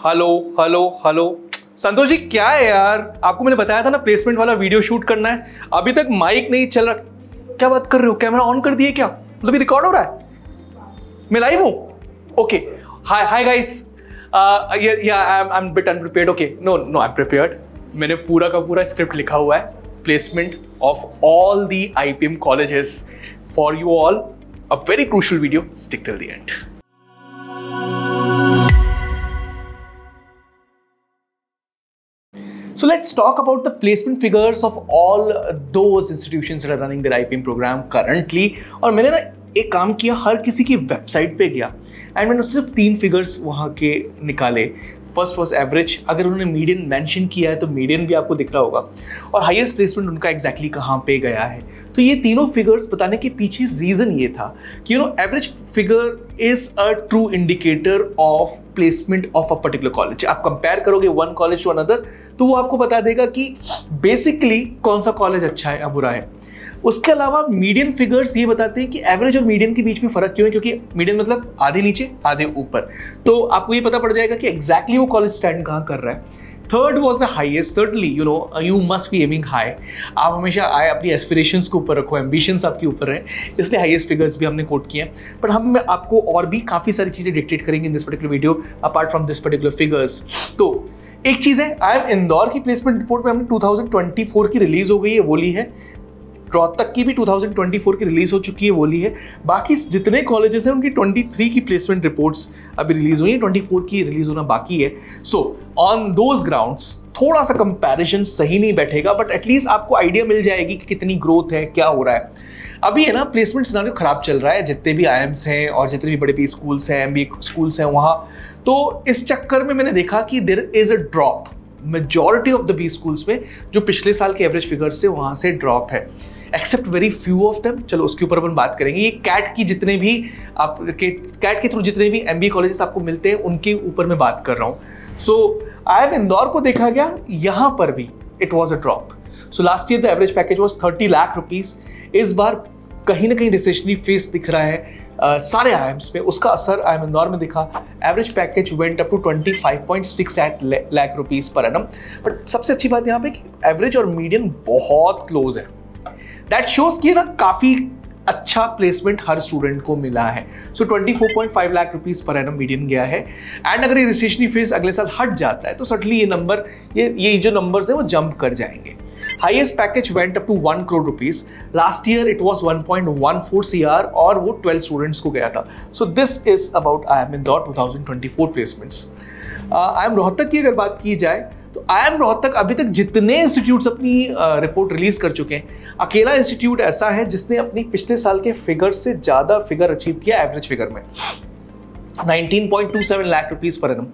Hello hello hello Santosh ji, क्या है यार? आपको मैंने बताया था ना प्लेसमेंट वाला वीडियो शूट करना है, अभी तक माइक नहीं चल रहा। क्या बात कर रहे हो? कैमरा ऑन कर दिए क्या? मतलब ये रिकॉर्ड हो रहा है? मैं लाइव हूं? Okay, hi hi guys, yeah I am bit unprepared. Okay, no no I am prepared. मैंने पूरा का पूरा स्क्रिप्ट लिखा हुआ है, placement of all the IPM colleges for you all, a very crucial video, stick till the end. So let's talk about the placement figures of all those institutions that are running their IPM program currently। और मैंने ना एक काम किया, हर किसी की website पे गया एंड मैंने सिर्फ 3 फिगर्स वहाँ के निकाले। फर्स्ट वॉज एवरेज, अगर उन्होंने मीडियन मेंशन किया है तो मीडियन भी आपको दिख रहा होगा, और हाईएस्ट प्लेसमेंट उनका एग्जैक्टली कहाँ पे गया है। तो ये तीनों फिगर्स बताने के पीछे रीजन ये था कि average figure is a true indicator of placement of a particular college. आप कंपेयर करोगे वन कॉलेज टू अनदर तो वो आपको बता देगा कि बेसिकली कौन सा कॉलेज अच्छा है या बुरा है। उसके अलावा मीडियन फिगर्स ये बताते हैं कि एवरेज और मीडियन के बीच में फर्क क्यों है, क्योंकि मीडियन मतलब आधे नीचे आधे ऊपर, तो आपको ये पता पड़ जाएगा कि एग्जैक्टली वो कॉलेज स्टैंड कहाँ कर रहा है। Third was the highest, certainly you must be aiming high. आप हमेशा आए अपनी एस्पिरेशंस के ऊपर रखो, एम्बिशंस आपके ऊपर हैं, इसलिए हाईएस्ट फिगर्स भी हमने कोट किए हैं। बट हम आपको और भी काफ़ी सारी चीज़ें डिक्टेट करेंगे in this particular video apart from this particular figures. तो एक चीज़ है, IIM इंदौर की प्लेसमेंट रिपोर्ट में हमने 2024 की रिलीज हो गई है, वो ली है। रोहतक की भी 2024 की रिलीज हो चुकी है, वो ली है। बाकी जितने कॉलेजेस हैं उनकी 23 की प्लेसमेंट रिपोर्ट्स अभी रिलीज हुई है, 24 की रिलीज होना बाकी है। सो ऑन दोज ग्राउंड्स थोड़ा सा कंपैरिजन सही नहीं बैठेगा, बट एटलीस्ट आपको आइडिया मिल जाएगी कि कितनी ग्रोथ है, क्या हो रहा है। अभी है ना प्लेसमेंट सिनेरियो खराब चल रहा है, जितने भी IIMs हैं और जितने भी बड़े भी स्कूल्स हैं, MBA स्कूल्स हैं वहाँ, तो इस चक्कर में मैंने देखा कि there is a drop majority of the B schools में। जो पिछले साल के एवरेज फिगर्स से वहाँ से ड्रॉप है, except very few of them. चलो उसके ऊपर अपन बात करेंगे। ये कैट की जितने भी कैट के थ्रू जितने भी MBA कॉलेजेस आपको मिलते हैं उनके ऊपर मैं बात कर रहा हूँ। सो IIM इंदौर को देखा गया, यहाँ पर भी it was a drop. So last year the average package was 30 lakh rupees. इस बार कहीं ना कहीं रिसेशनरी फेस दिख रहा है सारे IIMs पे, उसका असर IIM इंदौर में दिखा। Average package went up to 25.68 lakh rupees per annum. But सबसे अच्छी बात यहाँ पे कि एवरेज और मीडियन बहुत क्लोज है। दैट शोज कि ना काफी अच्छा प्लेसमेंट हर स्टूडेंट को मिला है। सो 24.5 lakh rupees per annum median गया है। एंड अगर ये रिसेशनरी फेस अगले साल हट जाता है तो सडनली ये नंबर, ये जो नंबर्स है वो जंप कर जाएंगे। Highest package went up to 1 crore rupees. Last year it was 1.14 CR और वो 12 स्टूडेंट्स को गया था। So this is about IIM Indore 2024 placements. IIM Rohtak की अगर बात की जाए तो IIM रोहतक अभी तक जितने इंस्टीट्यूट्स अपनी रिपोर्ट रिलीज कर चुके हैं, अकेला इंस्टीट्यूट ऐसा है जिसने अपनी पिछले साल के फिगर से ज्यादा फिगर अचीव किया एवरेज फिगर में, 19.27 लाख रुपीज पर एनम।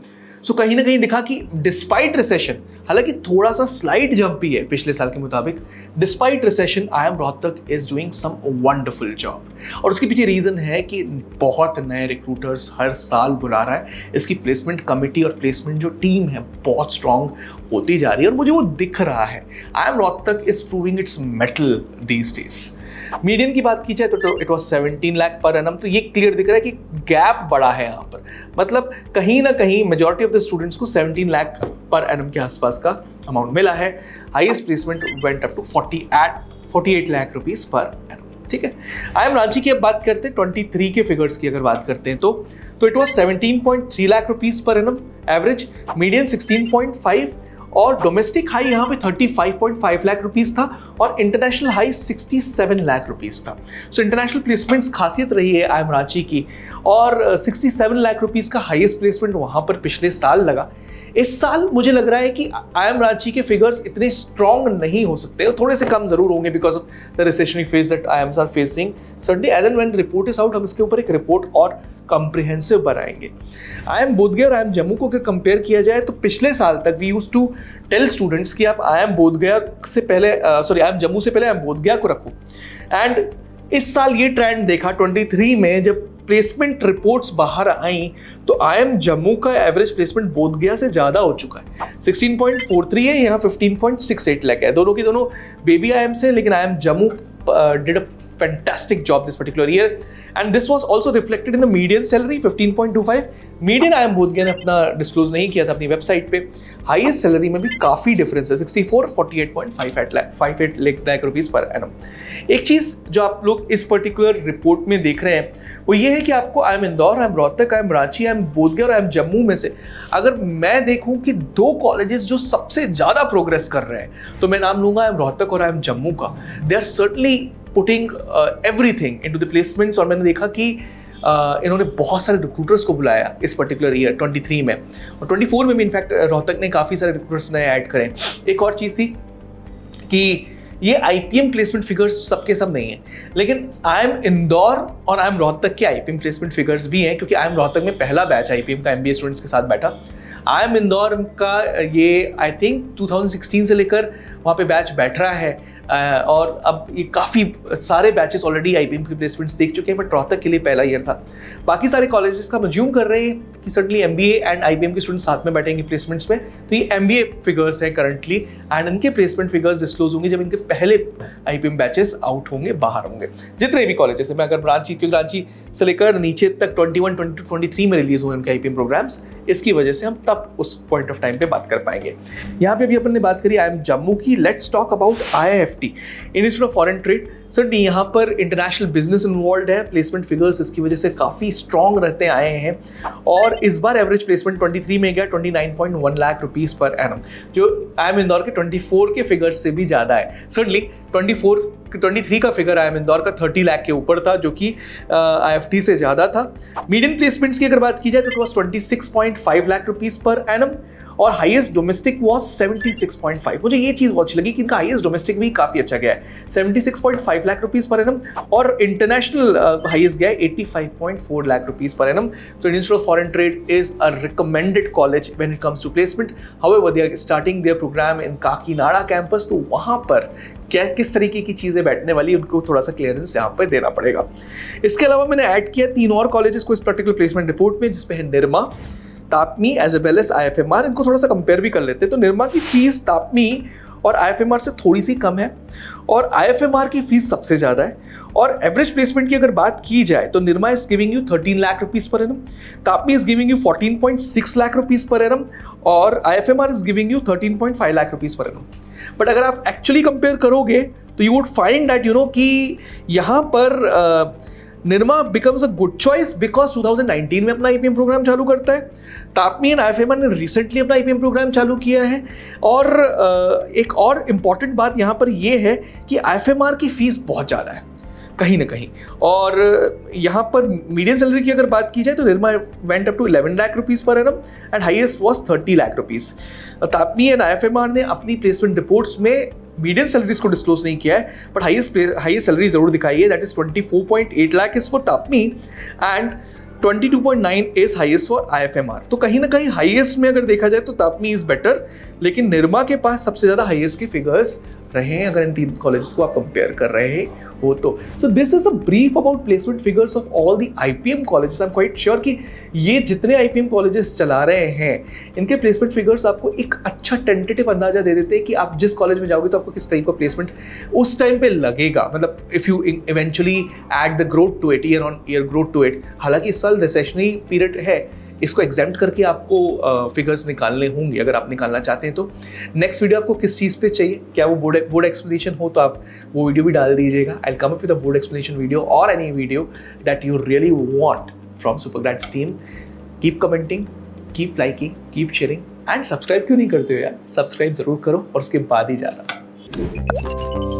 सो कहीं ना कहीं दिखा कि डिस्पाइट रिसेशन, हालांकि थोड़ा सा स्लाइट जंप भी है पिछले साल के मुताबिक, despite recession IIM Rohtak is doing some wonderful job. और उसके पीछे रीजन है कि बहुत नए रिक्रूटर्स हर साल बुला रहा है। इसकी प्लेसमेंट कमिटी और प्लेसमेंट जो टीम है बहुत स्ट्रांग होती जा रही है और मुझे वो दिख रहा है। IIM Rohtak is proving it's metal these days. Median की बात की जाए तो इट वाज 17 लाख पर एनम। तो ये क्लियर दिख रहा है कि गैप बड़ा है यहाँ पर, मतलब कहीं ना कहीं मेजॉरिटी ऑफ द स्टूडेंट्स को 17 लाख पर एनम के आसपास का अमाउंट मिला है। Highest placement went up to 48 lakh rupees per annum. ठीक है, IIM रांची की अब बात करते हैं 23 के फिगर्स की अगर बात करते हैं तो it was 17.3 lakh rupees per annum average, median 16.5 और डोमेस्टिक हाई यहाँ पे 35.5 लाख रुपीस था और इंटरनेशनल हाई 67 लाख रुपीस था। सो इंटरनेशनल प्लेसमेंट्स खासियत रही है IIM रांची की, और 67 लाख रुपीस का हाईएस्ट प्लेसमेंट वहाँ पर पिछले साल लगा। इस साल मुझे लग रहा है कि IIM रांची के फिगर्स इतने स्ट्रॉन्ग नहीं हो सकते, थोड़े से कम जरूर होंगे because of the recessionary phase that IIMs are facing. Certainly as and when report is out हम इसके ऊपर एक रिपोर्ट और कंप्रिहेंसिव बनाएंगे। IIM बोधगया और IIM जम्मू को अगर कंपेयर किया जाए तो पिछले साल तक we used to tell students कि आप IIM बोधगया से पहले IIM जम्मू से पहले IIM बोधगया को रखो। एंड इस साल ये ट्रेंड देखा 23 में जब प्लेसमेंट रिपोर्ट्स बाहर आई तो IIM जम्मू का एवरेज प्लेसमेंट बोधगया से ज्यादा हो चुका है। 16.43 है, यहाँ 15.68 लाख है। दोनों की दोनों बेबी IIMs है, लेकिन IIM Jammu did fantastic job this particular year, and this was also reflected in the median salary 15.25. Median IIM Bodhgaya ने अपना डिस्क्लोज नहीं किया था अपनी वेबसाइट पे। हाईएस्ट सैलरी में भी काफी डिफरेंस है, 48.58 लाख रुपीस पर एनम। एक चीज जो आप लोग इस पर्टिकुलर रिपोर्ट में देख रहे हैं वो ये है कि आपको IIM Indore, IIM Rohtak, IIM Ranchi, IIM Bodhgaya और IIM जम्मू में से अगर मैं देखूं कि 2 कॉलेजेस जो सबसे ज्यादा प्रोग्रेस कर रहे हैं तो मैं नाम लूंगा IIM रोहतक और IIM जम्मू का। They are certainly putting everything into the placements, और मैंने देखा कि इन्होंने बहुत सारे रिक्रूटर्स को बुलाया इस पर्टिकुलर ईयर 23 में, और 24 में भी इनफैक्ट रोहतक ने काफ़ी सारे रिक्रूटर्स नए ऐड करे। एक और चीज़ थी कि ये IPM प्लेसमेंट फिगर्स सबके सब नहीं है, लेकिन IIM इंदौर और IIM रोहतक के IPM प्लेसमेंट फिगर्स भी हैं, क्योंकि IIM रोहतक में पहला बैच IPM का MBA स्टूडेंट्स के साथ बैठा। IIM इंदौर का ये आई थिंक 2016 से लेकर वहाँ पे बैच बैठ रहा है, और अब ये काफ़ी सारे बैचेस ऑलरेडी IPM की प्लेसमेंट्स देख चुके हैं, बट रोहतक के लिए पहला ईयर था। बाकी सारे कॉलेजेस का मज्यूम कर रहे हैं कि सर्टनली MBA एंड IPM के स्टूडेंट्स साथ में बैठेंगे प्लेसमेंट्स में। तो ये MBA फिगर्स हैं करंटली, एंड इनके प्लेसमेंट फिगर्स डिस्क्लोज होंगे जब इनके पहले IPM बैचेस आउट होंगे, बाहर होंगे। जितने भी कॉलेजेस हैं, मैं अगर रांची, क्योंकि रांची से लेकर नीचे तक 21, 22, 23 में रिलीज हुए उनके IPM प्रोग्राम्स, इसकी वजह से हम तब उस पॉइंट ऑफ टाइम पे बात कर पाएंगे। यहाँ पे अभी अपन ने बात करी IIM जम्मू की। Let's talk about IIFT, institute of foreign trade. Sir यहाँ पर इंटरनेशनल बिजनेस इन्वॉल्व है, प्लेसमेंट फिगर्स इसकी वजह से काफ़ी स्ट्रॉन्ग रहते आए हैं, और इस बार एवरेज प्लेसमेंट 23 में गया 29.1 लाख रुपीस पर एनम, जो IIM इंदौर के 24 के फिगर्स से भी ज़्यादा है। सर्टनली 23 का फिगर IIM इंदौर का 30 लाख के ऊपर था, जो कि IIFT से ज़्यादा था। मीडियन प्लेसमेंट्स की अगर बात की जाए तो 26.5 लाख रुपीस पर एनम, और हाईएस्ट डोमेस्टिक वॉज 76.5। मुझे ये चीज़ बहुत अच्छी लगी कि इनका हाईएस्ट डोमेस्टिक भी काफ़ी अच्छा गया है, 76.5 लाख रुपीस पर एनम, और इंटरनेशनल हाईएस्ट गया है 85.4 लाख रुपीस पर एनम। तो institute of foreign trade is a recommended college when it comes to placement. However they are starting their program in Kakinada campus, तो वहाँ पर क्या किस तरीके की चीज़ें बैठने वाली उनको थोड़ा सा क्लियरेंस यहाँ पर देना पड़ेगा। इसके अलावा मैंने ऐड किया 3 और कॉलेजेस को इस पर्टिकुलर प्लेसमेंट रिपोर्ट में, जिसपे है Nirma, TAPMI as well as IFMR। इनको थोड़ा सा कंपेयर भी कर लेते हैं। तो निरमा की फीस तापमी और IFMR से थोड़ी सी कम है, और IFMR की फीस सबसे ज़्यादा है। और एवरेज प्लेसमेंट की अगर बात की जाए तो Nirma is giving you 13 lakh rupees per annum, TAPMI is giving you 14.6 lakh rupees per annum, और IFMR is giving you 13.5 lakh rupees per annum. But अगर आप एक्चुअली कंपेयर करोगे तो यू वुड फाइंड दैट कि यहाँ पर Nirma becomes a good choice because 2019 में अपना IPM प्रोग्राम चालू करता है। तापमी एंड IFMR ने रिसेंटली अपना IPM प्रोग्राम चालू किया है। और एक और इम्पॉर्टेंट बात यहाँ पर यह है कि IFMR की फीस बहुत ज़्यादा है कहीं ना कहीं, और यहाँ पर मीडियन सैलरी की अगर बात की जाए तो Nirma went up to 11 lakh rupees per annum and highest was 30 lakh rupees. TAPMI and IFMR ने अपनी प्लेसमेंट रिपोर्ट्स में मीडियन सैलरीज को डिस्क्लोज नहीं किया है, बट हाईएस्ट सैलरी जरूर दिखाई है, that is 24.8 lakh is for TAPMI and 22.9 is highest for IFMR। तो कहीं ना कहीं हाईएस्ट में अगर देखा जाए तो तापमी इज बेटर, लेकिन निरमा के पास सबसे ज्यादा हाईएस्ट के फिगर्स रहे हैं अगर इन 3 कॉलेजेस को आप कंपेयर कर रहे हो तो। सो this is a brief about placement figures of all the IPM colleges. I am quite sure कि ये जितने IPM कॉलेजेस चला रहे हैं इनके प्लेसमेंट फिगर्स आपको एक अच्छा टेंटेटिव अंदाजा दे देते हैं कि आप जिस कॉलेज में जाओगे तो आपको किस तरीके का प्लेसमेंट उस टाइम पे लगेगा, मतलब if you eventually add the growth to it, year on year growth to it. हालांकि इस साल रिसेशनरी पीरियड है, इसको एग्जाम्प्ट करके आपको फिगर्स निकालने होंगे अगर आप निकालना चाहते हैं तो। नेक्स्ट वीडियो आपको किस चीज़ पे चाहिए, क्या वो बोर्ड एक्सप्लेनेशन हो तो आप वो वीडियो भी डाल दीजिएगा। I come up with a board explanation video और any video that you really want from Supergrads team. Keep commenting, keep liking, keep sharing and subscribe क्यों नहीं करते हो यार, सब्सक्राइब जरूर करो और उसके बाद ही जाना।